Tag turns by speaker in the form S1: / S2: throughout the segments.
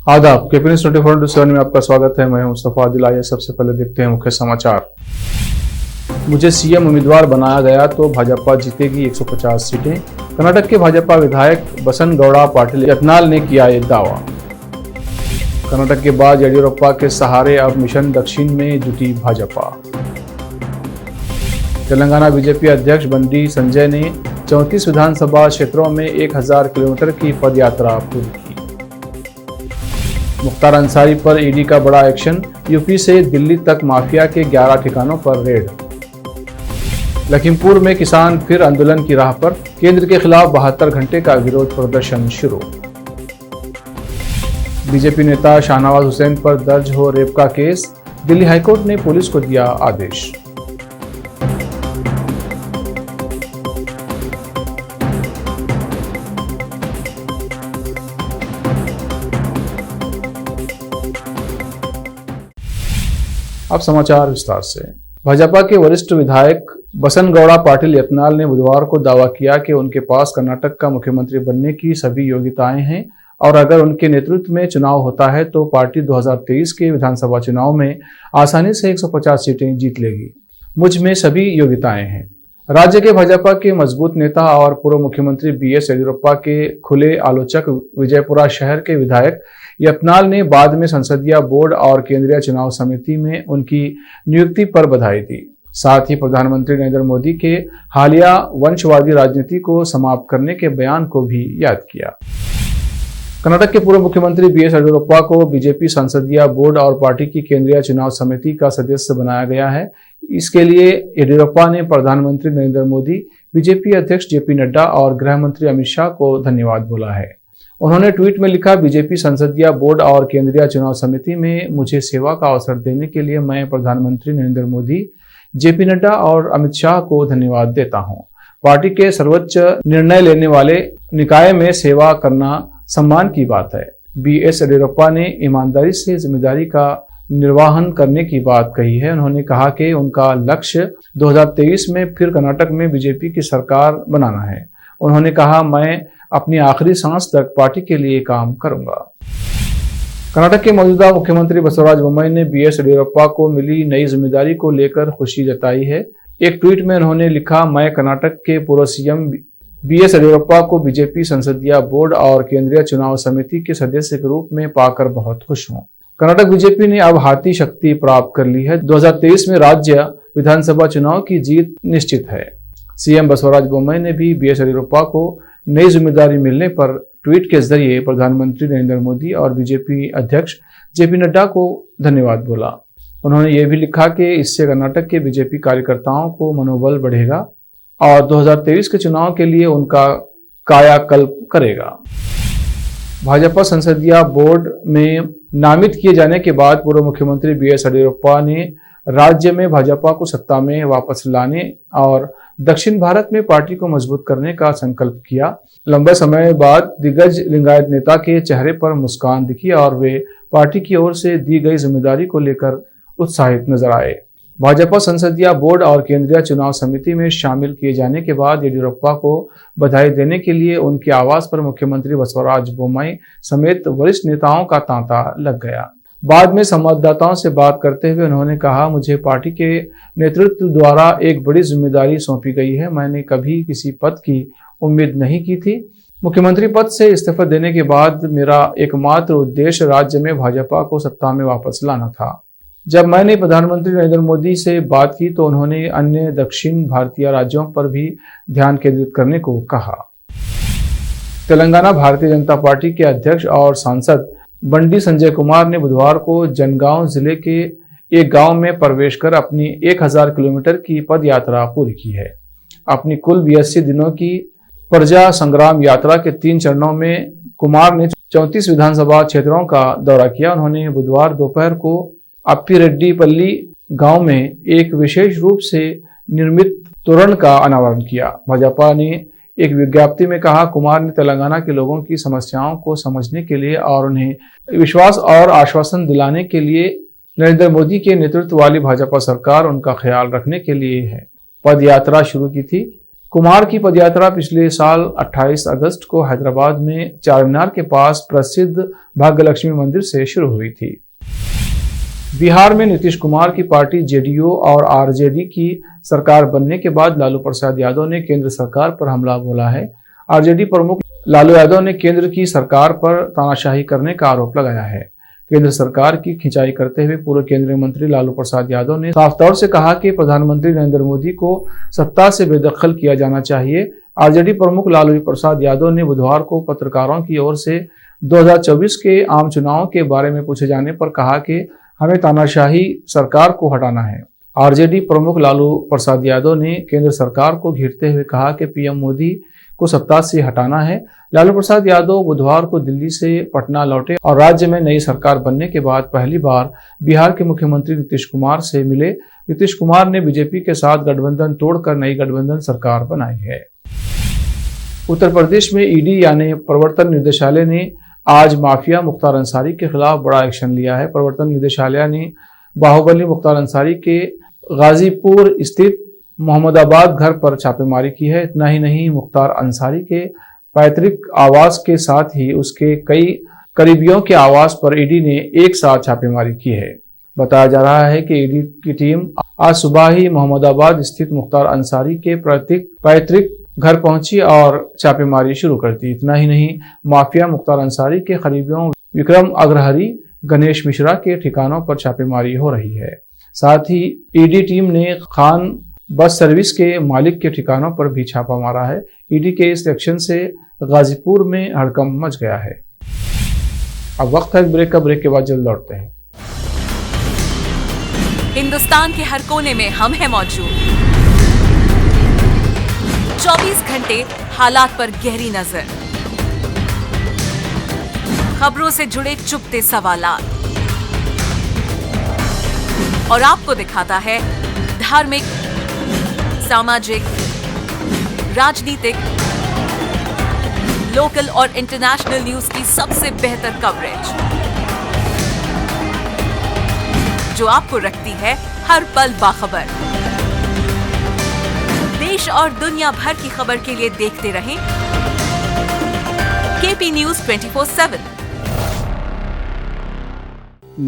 S1: आदाब, KP news 24/7 में आपका स्वागत है। मैं हूं मुस्तफा आदिल। आइए सबसे पहले देखते हैं मुख्य समाचार। मुझे सीएम उम्मीदवार बनाया गया तो भाजपा जीतेगी 150 सीटें। कर्नाटक के भाजपा विधायक बसनगौड़ा पाटिल यत्नाल ने किया एक दावा। कर्नाटक के बाद येडियुरप्पा के सहारे अब मिशन दक्षिण में जुटी भाजपा। तेलंगाना बीजेपी अध्यक्ष बंडी संजय ने 34 विधानसभा क्षेत्रों में 1000 किलोमीटर की पदयात्रा पूरी की। मुख्तार अंसारी पर ईडी का बड़ा एक्शन, यूपी से दिल्ली तक माफिया के 11 ठिकानों पर रेड। लखीमपुर में किसान फिर आंदोलन की राह पर, केंद्र के खिलाफ 72 घंटे का विरोध प्रदर्शन शुरू। बीजेपी नेता शाहनवाज हुसैन पर दर्ज हो रेप का केस, दिल्ली हाईकोर्ट ने पुलिस को दिया आदेश। अब समाचार विस्तार से। भाजपा के वरिष्ठ विधायक बसनगौड़ा पाटिल यत्नाल ने बुधवार को दावा किया कि उनके पास कर्नाटक का मुख्यमंत्री बनने की सभी योग्यताएं हैं और अगर उनके नेतृत्व में चुनाव होता है तो पार्टी 2023 के विधानसभा चुनाव में आसानी से 150 सीटें जीत लेगी। मुझ में सभी योग्यताएं हैं। राज्य के भाजपा के मजबूत नेता और पूर्व मुख्यमंत्री बीएस येडियुरप्पा के खुले आलोचक विजयपुरा शहर के विधायक यत्नाल ने बाद में संसदीय बोर्ड और केंद्रीय चुनाव समिति में उनकी नियुक्ति पर बधाई दी। साथ ही प्रधानमंत्री नरेंद्र मोदी के हालिया वंशवादी राजनीति को समाप्त करने के बयान को भी याद किया। कर्नाटक के पूर्व मुख्यमंत्री बीएस येडियुरप्पा को बीजेपी संसदीय बोर्ड और पार्टी की केंद्रीय चुनाव समिति का सदस्य बनाया गया है। इसके लिए येडियुरप्पा ने प्रधानमंत्री नरेंद्र मोदी, बीजेपी अध्यक्ष जेपी नड्डा और गृह मंत्री अमित शाह को धन्यवाद बोला है। उन्होंने ट्वीट में लिखा, बीजेपी संसदीय बोर्ड और केंद्रीय चुनाव समिति में मुझे सेवा का अवसर देने के लिए मैं प्रधानमंत्री नरेंद्र मोदी, जेपी नड्डा और अमित शाह को धन्यवाद देता हूं। पार्टी के सर्वोच्च निर्णय लेने वाले निकाय में सेवा करना सम्मान की बात है। बीएस येडियुरप्पा ने ईमानदारी से जिम्मेदारी का निर्वहन करने की बात कही है। उन्होंने कहा कि उनका लक्ष्य 2023 में फिर कर्नाटक में बीजेपी की सरकार बनाना है। उन्होंने कहा, मैं अपनी आखिरी सांस तक पार्टी के लिए काम करूंगा। कर्नाटक के मौजूदा मुख्यमंत्री बसवराज बोम्मई ने बीएस येडियुरप्पा को मिली नई जिम्मेदारी को लेकर खुशी जताई है। एक ट्वीट में उन्होंने लिखा, मैं कर्नाटक के पूर्व सीएम बीएस येडियुरप्पा को बीजेपी संसदीय बोर्ड और केंद्रीय चुनाव समिति के सदस्य के रूप में पाकर बहुत खुश हूं। कर्नाटक बीजेपी ने अब हाथी शक्ति प्राप्त कर ली है। 2023 में राज्य विधानसभा चुनाव की जीत निश्चित है। सीएम बसवराज बोम्मई ने भी बीएस येडियुरप्पा को नई जिम्मेदारी मिलने पर ट्वीट के जरिए प्रधानमंत्री नरेंद्र मोदी और बीजेपी अध्यक्ष जेपी नड्डा को धन्यवाद बोला। उन्होंने ये भी लिखा कि इससे कर्नाटक के बीजेपी कार्यकर्ताओं को मनोबल बढ़ेगा और 2023 के चुनाव के लिए उनका कायाकल्प करेगा। भाजपा संसदीय बोर्ड में नामित किए जाने के बाद पूर्व मुख्यमंत्री बीएस येडियुरप्पा ने राज्य में भाजपा को सत्ता में वापस लाने और दक्षिण भारत में पार्टी को मजबूत करने का संकल्प किया। लंबे समय बाद दिग्गज लिंगायत नेता के चेहरे पर मुस्कान दिखी और वे पार्टी की ओर से दी गई जिम्मेदारी को लेकर उत्साहित नजर आए। भाजपा संसदीय बोर्ड और केंद्रीय चुनाव समिति में शामिल किए जाने के बाद येडियुरप्पा को बधाई देने के लिए उनके आवास पर मुख्यमंत्री बसवराज बोम्मई समेत वरिष्ठ नेताओं का तांता लग गया। बाद में संवाददाताओं से बात करते हुए उन्होंने कहा, मुझे पार्टी के नेतृत्व द्वारा एक बड़ी जिम्मेदारी सौंपी गई है। मैंने कभी किसी पद की उम्मीद नहीं की थी। मुख्यमंत्री पद से इस्तीफा देने के बाद मेरा एकमात्र उद्देश्य राज्य में भाजपा को सत्ता में वापस लाना था। जब मैंने प्रधानमंत्री नरेंद्र मोदी से बात की तो उन्होंने अन्य दक्षिण भारतीय राज्यों पर भी ध्यान केंद्रित करने को कहा। तेलंगाना भारतीय जनता पार्टी के अध्यक्ष और सांसद बंडी संजय कुमार ने बुधवार को जनगांव जिले के एक गांव में प्रवेश कर अपनी 1000 किलोमीटर की पद यात्रा पूरी की है। अपनी कुल 82 दिनों की प्रजा संग्राम यात्रा के 3 चरणों में कुमार ने 34 विधानसभा क्षेत्रों का दौरा किया। उन्होंने बुधवार दोपहर को अप्पीरेड्डीपल्ली गांव में एक विशेष रूप से निर्मित तोरण का अनावरण किया। भाजपा ने एक विज्ञप्ति में कहा, कुमार ने तेलंगाना के लोगों की समस्याओं को समझने के लिए और उन्हें विश्वास और आश्वासन दिलाने के लिए नरेंद्र मोदी के नेतृत्व वाली भाजपा सरकार उनका ख्याल रखने के लिए है। पद यात्रा शुरू की थी। कुमार की पदयात्रा पिछले साल 28 अगस्त को हैदराबाद में चारमीनार के पास प्रसिद्ध भाग्यलक्ष्मी मंदिर से शुरू हुई थी। बिहार में नीतीश कुमार की पार्टी जेडीयू और आरजेडी की सरकार बनने के बाद लालू प्रसाद यादव ने केंद्र सरकार पर हमला बोला है। आरजेडी प्रमुख लालू यादव ने केंद्र की सरकार पर तानाशाही करने का आरोप लगाया है। केंद्र सरकार की खिंचाई करते हुए पूर्व केंद्रीय मंत्री लालू प्रसाद यादव ने साफ तौर से कहा कि प्रधानमंत्री नरेंद्र मोदी को सत्ता से बेदखल किया जाना चाहिए। आरजेडी प्रमुख लालू प्रसाद यादव ने बुधवार को पत्रकारों की ओर से 2024 के आम चुनाव के बारे में पूछे जाने पर कहा कि हमें तानाशाही सरकार को हटाना है। आरजेडी प्रमुख लालू प्रसाद यादव ने केंद्र सरकार को घेरते हुए कहा कि पीएम मोदी को सत्ता से हटाना है। लालू प्रसाद यादव बुधवार को दिल्ली से पटना लौटे और राज्य में नई सरकार बनने के बाद पहली बार बिहार के मुख्यमंत्री नीतीश कुमार से मिले। नीतीश कुमार ने बीजेपी के साथ गठबंधन तोड़कर नई गठबंधन सरकार बनाई है। उत्तर प्रदेश में ईडी यानी प्रवर्तन निदेशालय ने आज माफिया मुख्तार अंसारी के खिलाफ बड़ा एक्शन लिया है। प्रवर्तन निदेशालय ने बाहुबली मुख्तार अंसारी के गाजीपुर स्थित मोहम्मदाबाद घर पर छापेमारी की है। इतना ही नहीं, मुख्तार अंसारी के पैतृक आवास के साथ ही उसके कई करीबियों के आवास पर ईडी ने एक साथ छापेमारी की है। बताया जा रहा है कि ईडी की टीम आज सुबह ही मोहम्मदाबाद स्थित मुख्तार अंसारी के पैतृक घर पहुंची और छापेमारी शुरू कर दी। इतना ही नहीं, माफिया मुख्तार अंसारी के करीबियों विक्रम अग्रहरी, गणेश मिश्रा के ठिकानों पर छापेमारी हो रही है। साथ ही ईडी टीम ने खान बस सर्विस के मालिक के ठिकानों पर भी छापा मारा है। ईडी के इस एक्शन से गाजीपुर में हड़कंप मच गया है। अब वक्त है ब्रेक का। ब्रेक के बाद जल्द लौटते हैं।
S2: हिंदुस्तान के हर कोने में हम हैं मौजूद। 24 घंटे हालात पर गहरी नजर, खबरों से जुड़े चुपते सवालात और आपको दिखाता है धार्मिक, सामाजिक, राजनीतिक, लोकल और इंटरनेशनल न्यूज की सबसे बेहतर कवरेज जो आपको रखती है हर पल बाखबर। देश और दुनिया भर की खबर के लिए देखते रहें KP news 24/7।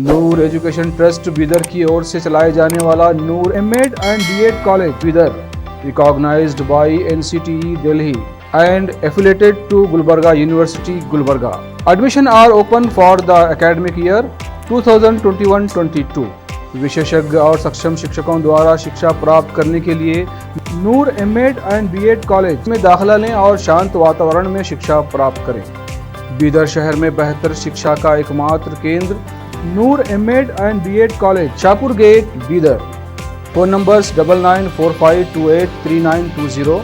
S1: Noor education trust Bidar की ओर से चलाए जाने वाला Noor MEd and BEd college Bidar, recognised by NCTE Delhi and affiliated to Gulbarga University, Gulbarga. Admission are open for the academic year 2021-22. विशेषज्ञ और सक्षम शिक्षकों द्वारा शिक्षा प्राप्त करने के लिए नूर एमएड एंड बीएड कॉलेज में दाखिला लें और शांत वातावरण में शिक्षा प्राप्त करें। बीदर शहर में बेहतर शिक्षा का एकमात्र केंद्र Noor MEd and BEd college, Shahpur gate, Bidar. Phone numbers 9945283920,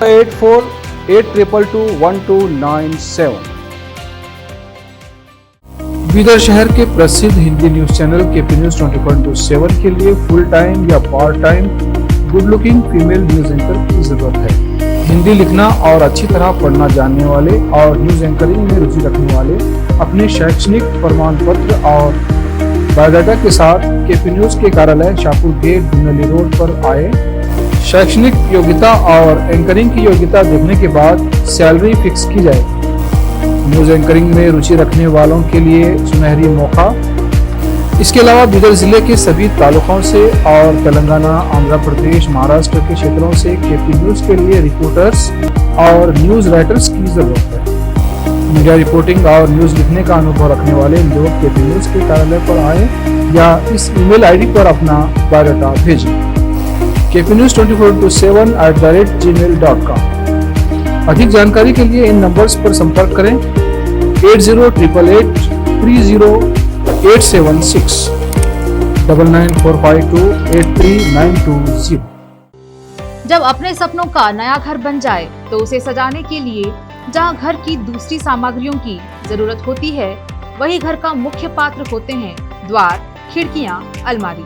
S1: 8482221297। Bidar शहर के प्रसिद्ध Hindi news channel KP news 24/7 के लिए फुल टाइम या part time good looking female news anchor की जरूरत है। हिंदी लिखना और अच्छी तरह पढ़ना जानने वाले और न्यूज एंकरिंग में रुचि रखने वाले अपने शैक्षणिक प्रमाण पत्र और बायोडाटा के साथ केपी न्यूज के कार्यालय शाहपुर गेट, धुनली रोड पर आए। शैक्षणिक योग्यता और एंकरिंग की योग्यता देखने के बाद सैलरी फिक्स की जाए। न्यूज एंकरिंग में रुचि रखने वालों के लिए सुनहरी मौका। इसके अलावा बीदर जिले के सभी तालुकों से और तेलंगाना, आंध्र प्रदेश, महाराष्ट्र के क्षेत्रों से केपी न्यूज के लिए रिपोर्टर्स और न्यूज राइटर्स की जरूरत है। मीडिया रिपोर्टिंग और न्यूज लिखने का अनुभव रखने वाले लोग केपी न्यूज के कार्यालय पर आए या इस ईमेल आईडी पर अपना बायोडाटा भेजें, kpnews24/7@gmail.com। अधिक जानकारी के लिए इन नंबर्स पर संपर्क करें 8088308760, 9945283920।
S3: जब अपने सपनों का नया घर बन जाए तो उसे सजाने के लिए जहां घर की दूसरी सामग्रियों की जरूरत होती है, वही घर का मुख्य पात्र होते हैं द्वार, खिड़कियां, अलमारी।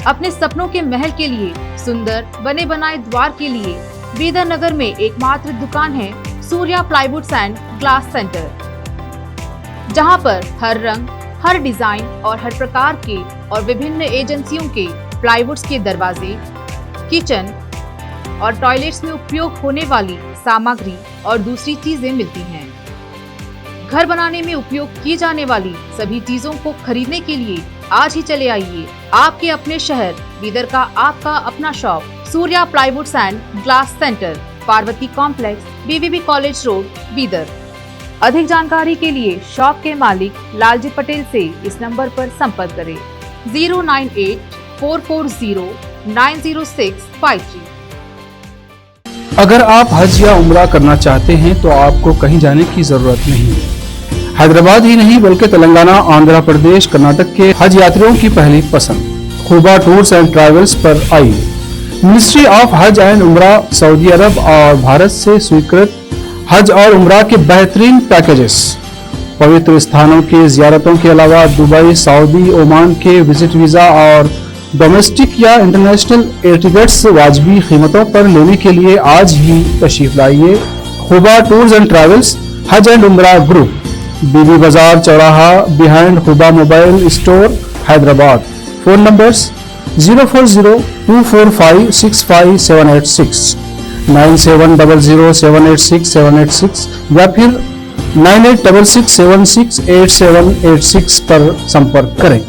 S3: अपने सपनों के महल के लिए सुंदर बने बनाए द्वार के लिए बीदर नगर में एकमात्र दुकान है Surya plywoods and glass centre, जहां पर हर रंग, हर डिजाइन और हर प्रकार के और विभिन्न एजेंसियों के प्लाईवुड्स के दरवाजे, किचन, और टॉयलेट्स में उपयोग होने वाली सामग्री और दूसरी चीजें मिलती हैं। घर बनाने में उपयोग की जाने वाली सभी चीजों को खरीदने के लिए आज ही चले आइए आपके अपने शहर बीदर का आपका अपना shop Surya plywoods and glass centre, Parvati complex, BVB college road, Bidar. अधिक जानकारी के लिए शॉप के मालिक लालजी पटेल से इस नंबर पर संपर्क करें 09844090653।
S1: अगर आप हज या उम्रा करना चाहते हैं तो आपको कहीं जाने की जरूरत नहीं है। हैदराबाद ही नहीं बल्कि तेलंगाना, आंध्र प्रदेश, कर्नाटक के हज यात्रियों की पहली पसंद खुबा टूर्स एंड ट्रैवल्स पर आई। मिनिस्ट्री ऑफ हज एंड उम्रा सऊदी अरब और भारत से स्वीकृत हज और उम्रा के बेहतरीन पैकेजेस, पवित्र स्थानों के जियारतों के अलावा दुबई, सऊदी, ओमान के विजिट वीजा और डोमेस्टिक या इंटरनेशनल एयर टिकट्स वाजबी कीमतों पर लेने के लिए आज ही तशरीफ लाइए। खुबा टूर्स एंड ट्रैवल्स, हज एंड उम्रा ग्रुप, बीबी बाजार चौराहा, behind Khuba mobile store, Hyderabad. Phone numbers 04024565786, 9700786786 या फिर 9866768786 पर संपर्क करें।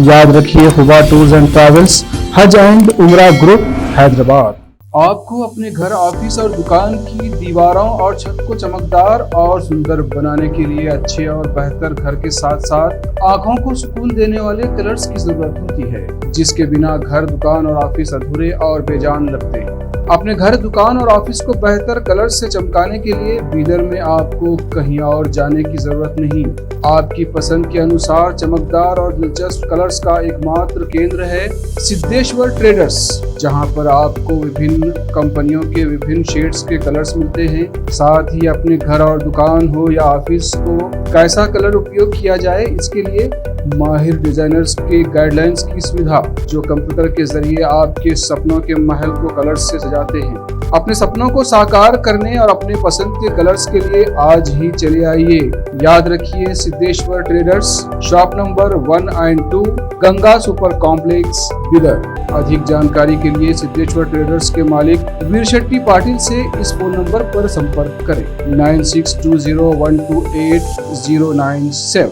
S1: याद रखिए, खुबा टूर्स एंड ट्रैवल्स, हज एंड उम्रा ग्रुप, हैदराबाद। आपको अपने घर, ऑफिस और दुकान की दीवारों और छत को चमकदार और सुंदर बनाने के लिए अच्छे और बेहतर घर के साथ साथ आंखों को सुकून देने वाले कलर्स की जरूरत होती है, जिसके बिना घर, दुकान और ऑफिस अधूरे और बेजान लगते हैं। अपने घर, दुकान और ऑफिस को बेहतर कलर्स से चमकाने के लिए बीदर में आपको कहीं और जाने की जरूरत नहीं। आपकी पसंद के अनुसार चमकदार और दिलचस्प कलर्स का एकमात्र केंद्र है सिद्धेश्वर ट्रेडर्स, जहां पर आपको विभिन्न कंपनियों के विभिन्न शेड्स के कलर्स मिलते हैं। साथ ही अपने घर और दुकान हो या ऑफिस को कैसा कलर उपयोग किया जाए, इसके लिए माहिर डिजाइनर्स के गाइडलाइंस की सुविधा, जो कंप्यूटर के जरिए आपके सपनों के महल को कलर्स से सजाते हैं। अपने सपनों को साकार करने और अपने पसंद के कलर्स के लिए आज ही चले आइए। याद रखिए, Siddheshwar traders, shop number 1 and 2, Ganga super complex, Bidar. अधिक जानकारी के लिए सिद्धेश्वर ट्रेडर्स के मालिक वीर शेट्टी पाटिल से इस फोन नंबर पर संपर्क करें 9620128097।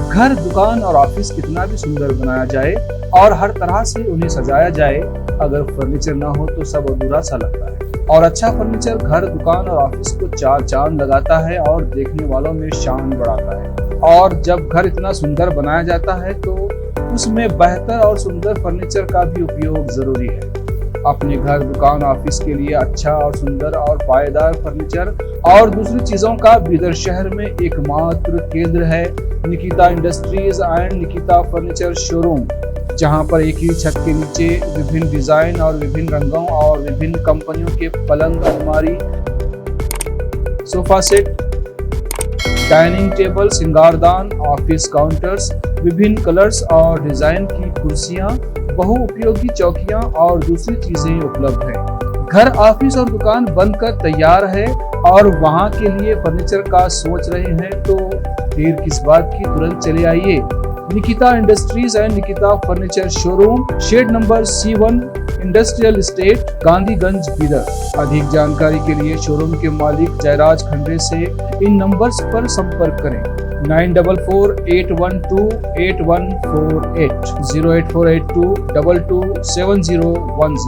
S1: घर, दुकान और ऑफिस कितना भी सुंदर बनाया जाए और हर तरह से उन्हें सजाया जाए, अगर फर्नीचर ना हो तो सब अधूरा सा लगता है। और अच्छा फर्नीचर घर, दुकान और ऑफिस को चार चांद लगाता है और देखने वालों में शान बढ़ाता है। और जब घर इतना सुंदर बनाया जाता है तो उसमें बेहतर और सुंदर फर्नीचर का भी उपयोग जरूरी है। अपने घर, दुकान, ऑफिस के लिए अच्छा और सुंदर और पायदार फर्नीचर और दूसरी चीजों का बीदर शहर में एकमात्र केंद्र है Nikita industries and Nikita furniture showroom, जहां पर एक ही छत के नीचे विभिन्न डिजाइन और विभिन्न रंगों और विभिन्न कंपनियों के पलंग, अलमारी, सोफा सेट, डाइनिंग टेबल, सिंगारदान, ऑफिस काउंटर्स, विभिन्न कलर्स और डिजाइन की कुर्सियां, बहुउपयोगी चौकियां और दूसरी चीजें उपलब्ध हैं। घर, ऑफिस और दुकान बनकर तैयार है और वहां के लिए फर्नीचर का सोच रहे हैं तो देर किस बात की, तुरंत चले आइए। Nikita industries and Nikita furniture showroom, shed number C1, industrial estate, Gandhiganj, Bidar. अधिक जानकारी के लिए शोरूम के मालिक जयराज खंडे से इन नंबर्स पर संपर्क करें 9448128148, 08482227010।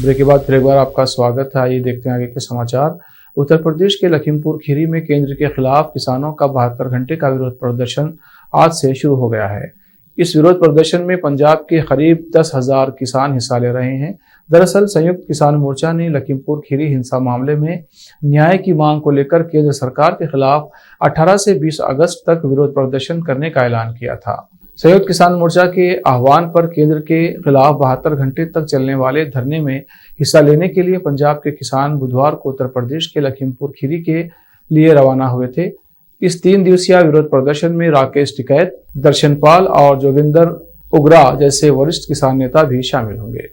S1: ब्रेक के बाद फिर एक बार आपका स्वागत है। आइए देखते हैं आगे के समाचार। उत्तर प्रदेश के लखीमपुर खीरी में केंद्र के खिलाफ किसानों का 72 घंटे का विरोध प्रदर्शन आज से शुरू हो गया है। इस विरोध प्रदर्शन में पंजाब के करीब 10,000 किसान हिस्सा ले रहे हैं। दरअसल संयुक्त किसान मोर्चा ने लखीमपुर खीरी हिंसा मामले में न्याय की मांग को लेकर केंद्र सरकार के खिलाफ 18 से 20 अगस्त तक विरोध प्रदर्शन करने का ऐलान किया था। संयुक्त किसान मोर्चा के आह्वान पर केंद्र के खिलाफ 72 घंटे तक चलने वाले धरने में हिस्सा लेने के लिए पंजाब के किसान बुधवार को उत्तर प्रदेश के लखीमपुर खीरी के लिए रवाना हुए थे। इस 3 दिवसीय विरोध प्रदर्शन में राकेश टिकैत, दर्शनपाल और जोगिंदर उग्रा जैसे वरिष्ठ किसान नेता भी शामिल होंगे।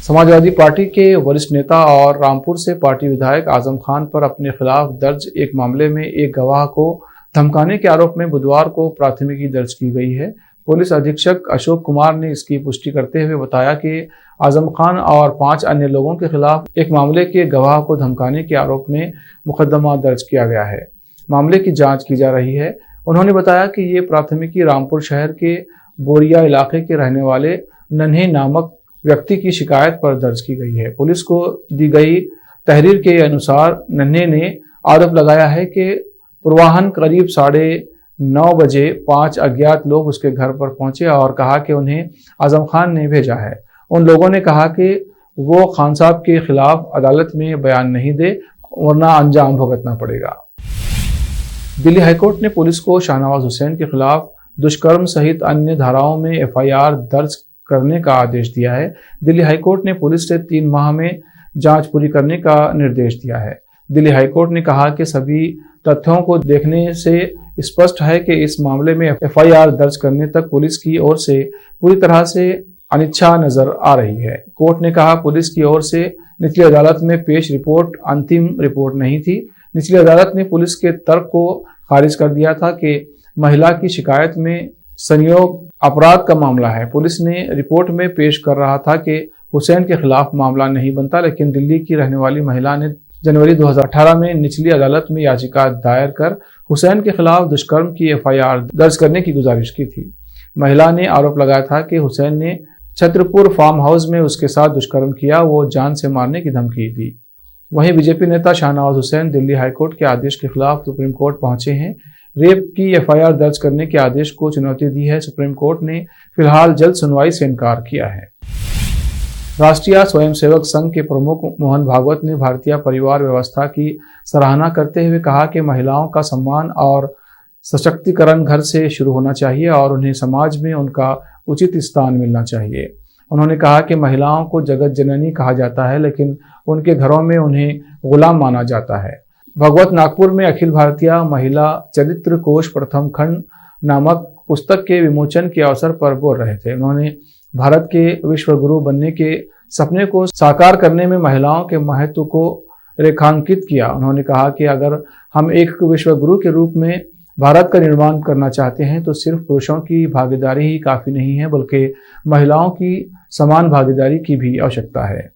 S1: समाजवादी पार्टी के वरिष्ठ नेता और रामपुर से पार्टी विधायक आजम खान पर अपने खिलाफ दर्ज एक मामले में एक गवाह को धमकाने के आरोप में बुधवार को प्राथमिकी दर्ज की गई है। पुलिस अधीक्षक अशोक कुमार ने इसकी पुष्टि करते हुए बताया कि आजम खान और 5 अन्य लोगों के खिलाफ एक मामले के गवाह को धमकाने के आरोप में मुकदमा दर्ज किया गया है। मामले की जांच की जा रही है। उन्होंने बताया कि ये प्राथमिकी रामपुर शहर के बोरिया इलाके के रहने वाले नन्हे नामक व्यक्ति की शिकायत पर दर्ज की गई है। पुलिस को दी गई तहरीर के अनुसार नन्हे ने आरोप लगाया है कि पूर्वाह्न करीब 9:30 बजे 5 अज्ञात लोग उसके घर पर पहुंचे और कहा कि उन्हें आजम खान ने भेजा है। उन लोगों ने कहा कि वो खान साहब के खिलाफ अदालत में बयान नहीं दे वरना अंजाम भुगतना पड़ेगा। दिल्ली हाईकोर्ट ने पुलिस को शाहनवाज हुसैन के खिलाफ दुष्कर्म सहित अन्य धाराओं में एफआईआर दर्ज करने का आदेश दिया है। दिल्ली हाईकोर्ट ने पुलिस से 3 माह में जांच पूरी करने का निर्देश दिया है। दिल्ली हाईकोर्ट ने कहा कि सभी तथ्यों को देखने से स्पष्ट है कि इस मामले में एफआईआर दर्ज करने तक पुलिस की ओर से पूरी तरह से अनिच्छा नजर आ रही है। कोर्ट ने कहा पुलिस की ओर से निचली अदालत में पेश रिपोर्ट अंतिम रिपोर्ट नहीं थी। निचली अदालत ने पुलिस के तर्क को खारिज कर दिया था कि महिला की शिकायत में संयोग अपराध का मामला है। पुलिस ने रिपोर्ट में पेश कर रहा था कि हुसैन के खिलाफ मामला नहीं बनता, लेकिन दिल्ली की रहने वाली महिला ने जनवरी 2018 में निचली अदालत में याचिका दायर कर हुसैन के खिलाफ दुष्कर्म की एफआईआर दर्ज करने की गुजारिश की थी। महिला ने आरोप लगाया था कि हुसैन ने छत्रपुर फार्म हाउस में उसके साथ दुष्कर्म किया, वो जान से मारने की धमकी दी। वहीं बीजेपी नेता शाहनवाज हुसैन दिल्ली हाईकोर्ट के आदेश के खिलाफ सुप्रीम कोर्ट पहुंचे हैं। रेप की एफआईआर दर्ज करने के आदेश को चुनौती दी है। सुप्रीम कोर्ट ने फिलहाल जल्द सुनवाई से इनकार किया है। राष्ट्रीय स्वयंसेवक संघ के प्रमुख मोहन भागवत ने भारतीय परिवार व्यवस्था की सराहना करते हुए कहा कि महिलाओं का सम्मान और सशक्तिकरण घर से शुरू होना चाहिए और उन्हें समाज में उनका उचित स्थान मिलना चाहिए। उन्होंने कहा कि महिलाओं को जगत जननी कहा जाता है, लेकिन उनके घरों में उन्हें गुलाम माना जाता है। भगवत नागपुर में अखिल भारतीय महिला चरित्र कोश प्रथम खंड नामक पुस्तक के विमोचन के अवसर पर बोल रहे थे। उन्होंने भारत के विश्व गुरु बनने के सपने को साकार करने में महिलाओं के महत्व को रेखांकित किया। उन्होंने कहा कि अगर हम एक विश्व गुरु के रूप में भारत का निर्माण करना चाहते हैं तो सिर्फ पुरुषों की भागीदारी ही काफ़ी नहीं है, बल्कि महिलाओं की समान भागीदारी की भी आवश्यकता है।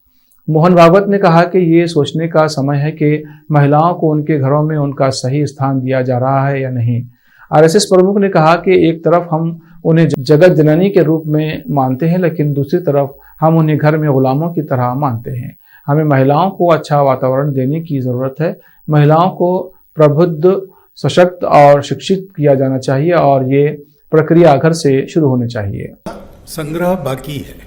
S1: मोहन भागवत ने कहा कि ये सोचने का समय है कि महिलाओं को उनके घरों में उनका सही स्थान दिया जा रहा है या नहीं। आरएसएस प्रमुख ने कहा कि एक तरफ हम उन्हें जगत जननी के रूप में मानते हैं, लेकिन दूसरी तरफ हम उन्हें घर में गुलामों की तरह मानते हैं। हमें महिलाओं को अच्छा वातावरण देने की ज़रूरत है। महिलाओं को प्रबुद्ध, सशक्त और शिक्षित किया जाना चाहिए और ये प्रक्रिया घर से शुरू होनी चाहिए।
S4: संग्रह बाकी है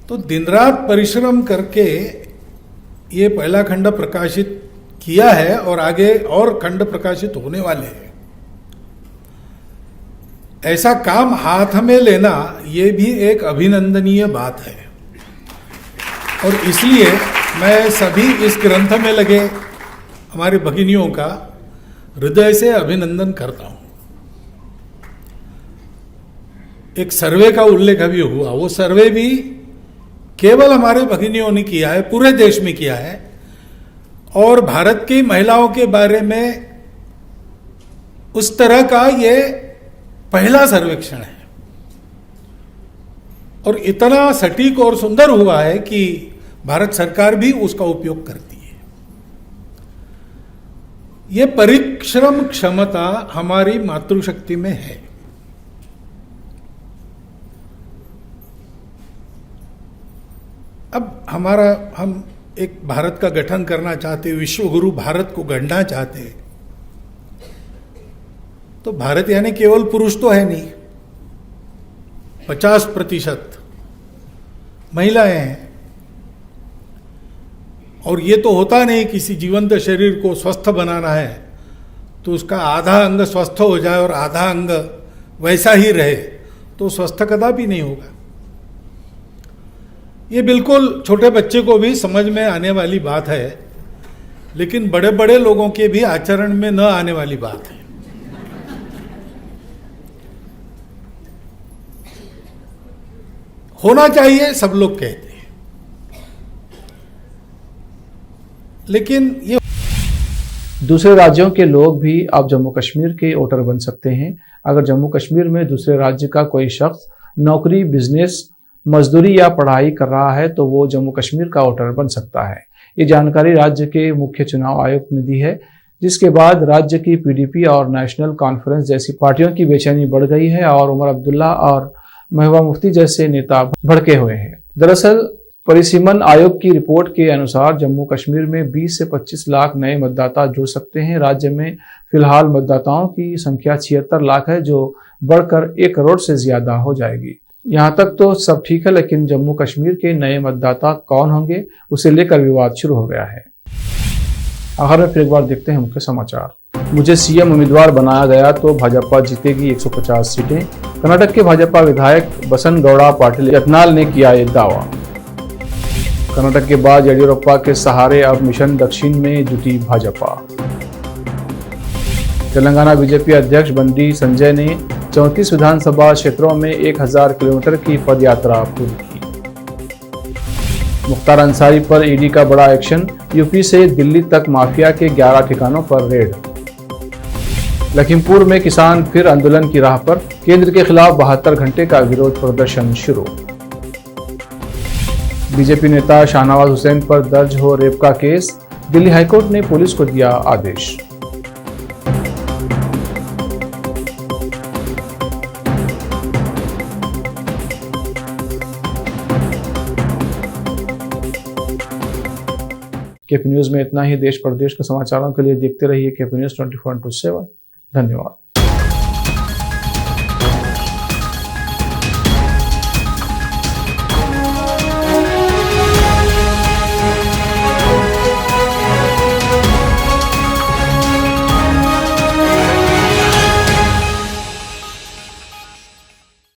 S4: तो दिन रात परिश्रम करके ये पहला खंड प्रकाशित किया है और आगे और खंड प्रकाशित होने वाले हैं। ऐसा काम हाथ में लेना ये भी एक अभिनंदनीय बात है और इसलिए मैं सभी इस ग्रंथ में लगे हमारे भगिनियों का हृदय से अभिनंदन करता हूं। एक सर्वे का उल्लेख अभी हुआ, वो सर्वे भी केवल हमारे भगिनियों ने किया है, पूरे देश में किया है और भारत की महिलाओं के बारे में उस तरह का ये पहला सर्वेक्षण है और इतना सटीक और सुंदर हुआ है कि भारत सरकार भी उसका उपयोग करती है। ये परिश्रम क्षमता हमारी मातृशक्ति में है। अब हम एक भारत का गठन करना चाहते, विश्व गुरु भारत को गढ़ना चाहते, तो भारत यानी केवल पुरुष तो है नहीं, 50% महिलाएं हैं और ये तो होता नहीं किसी जीवंत शरीर को स्वस्थ बनाना है तो उसका आधा अंग स्वस्थ हो जाए और आधा अंग वैसा ही रहे तो स्वस्थ कदापि नहीं होगा। ये बिल्कुल छोटे बच्चे को भी समझ में आने वाली बात है, लेकिन बड़े बड़े लोगों के भी आचरण में न आने वाली बात है। होना चाहिए सब लोग कहते हैं, लेकिन ये
S1: दूसरे राज्यों के लोग भी अब जम्मू कश्मीर के वोटर बन सकते हैं। अगर जम्मू कश्मीर में दूसरे राज्य का कोई शख्स नौकरी, बिजनेस, मजदूरी या पढ़ाई कर रहा है तो वो जम्मू कश्मीर का वोटर बन सकता है। ये जानकारी राज्य के मुख्य चुनाव आयुक्त ने दी है, जिसके बाद राज्य की पीडीपी और नेशनल कॉन्फ्रेंस जैसी पार्टियों की बेचैनी बढ़ गई है और उमर अब्दुल्ला और महबूबा मुफ्ती जैसे नेता भड़के हुए हैं। दरअसल परिसीमन आयोग की रिपोर्ट के अनुसार जम्मू कश्मीर में 20 से 25 लाख नए मतदाता जुड़ सकते हैं। राज्य में फिलहाल मतदाताओं की संख्या 76 लाख है, जो बढ़कर 1 करोड़ से ज्यादा हो जाएगी। यहाँ तक तो सब ठीक है, लेकिन जम्मू कश्मीर के नए मतदाता कौन होंगे, उसे लेकर विवाद शुरू हो गया है। आखिर में फिर एक बार देखते हैं मुख्य समाचार। मुझे सीएम उम्मीदवार बनाया गया तो भाजपा जीतेगी 150 सीटें। कर्नाटक के भाजपा विधायक बसनगौड़ा पाटिल यत्नाल ने किया ये दावा। कर्नाटक के बाद येडियुरप्पा के सहारे अब मिशन दक्षिण में जुटी भाजपा। तेलंगाना बीजेपी अध्यक्ष बंडी संजय ने 34 विधानसभा क्षेत्रों में 1000 किलोमीटर की पदयात्रा पूरी की। मुख्तार अंसारी पर ईडी का बड़ा एक्शन, यूपी से दिल्ली तक माफिया के 11 ठिकानों पर रेड। लखीमपुर में किसान फिर आंदोलन की राह पर, केंद्र के खिलाफ 72 घंटे का विरोध प्रदर्शन शुरू। बीजेपी नेता शाहनवाज हुसैन पर दर्ज हो रेप का केस, दिल्ली हाईकोर्ट ने पुलिस को दिया आदेश। केपी न्यूज में इतना ही। देश प्रदेश के समाचारों के लिए देखते रहिए केपी न्यूज 24/7। धन्यवाद।